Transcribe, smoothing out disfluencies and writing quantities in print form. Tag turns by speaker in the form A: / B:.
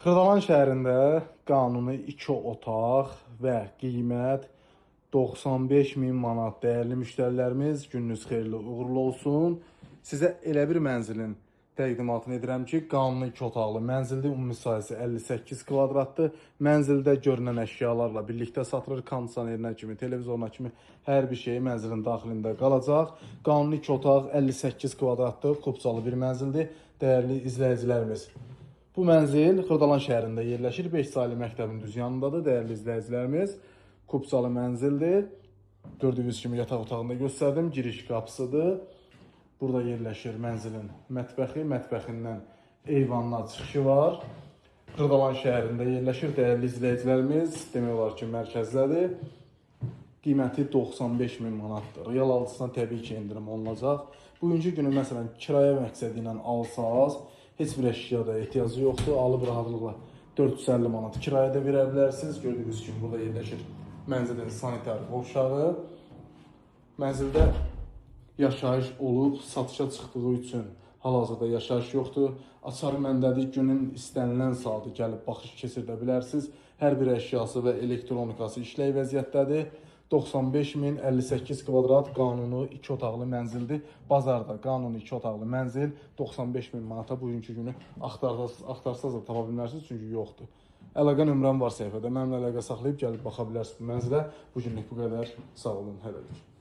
A: Xırdalan şəhərində qanuni 2 otaq və qiymət 95.000 manat. Dəyərli müştərilərimiz, gününüz xeyirli uğurlu olsun. Sizə elə bir mənzilin təqdimatını edirəm ki, qanuni 2 otaqlı mənzildir. Ümumi sahəsi 58 kvadratdır. Mənzildə görünən əşyalarla birlikdə satılır. Kondisionerinə kimi, televizoruna kimi hər bir şey mənzilin daxilində qalacaq. Qanuni 2 otaq 58 kvadratdır. Xubcalı bir mənzildir. Dəyərli izləyicilərimiz, bu mənzil Xırdalan şəhərində yerləşir. 5 saylı məktəbin düz yanındadır. Dəyərli izləyicilərimiz, kubcalı mənzildir. Gördüyünüz kimi yataq otağında göstərdim. Giriş qapısıdır. Burada yerləşir mənzilin mətbəxi. Mətbəxindən eyvanına çıxışı var. Xırdalan şəhərində yerləşir. Dəyərli izləyicilərimiz, demək olar ki, mərkəzdədir. Qiyməti 95.000 manatdır. Real alıcısına təbii ki, endirim olunacaq. Bugünkü günü məsələn kirayə məqsədi ilə alsaz, heç bir əşyada ehtiyacı yoxdur. Alıb rahatlıqla 450 manat kirayədə verə bilərsiniz. Gördüyünüz kimi burada yerləşir mənzilin sanitar qovşağı. Mənzildə yaşayış olub, satışa çıxdığı üçün hal-hazırda yaşayış yoxdur. Açar məndədir, günün istənilən saatı gəlib baxış keçirdə bilərsiniz. Hər bir əşyası və elektronikası işlək vəziyyətdədir. 95.000 58 kvadrat qanuni 2 otaqlı mənzildir. Bazarda qanuni 2 otaqlı mənzil 95.000 manata bugünkü günü axtarsaz da tapa bilmərsiniz, çünki yoxdur. Əlaqə nömrəm var səhifədə. Mənimlə əlaqə saxlayıb gəlib baxa bilərsiniz bu mənzilə. Bu günlük bu qədər. Sağ olun, hələlik.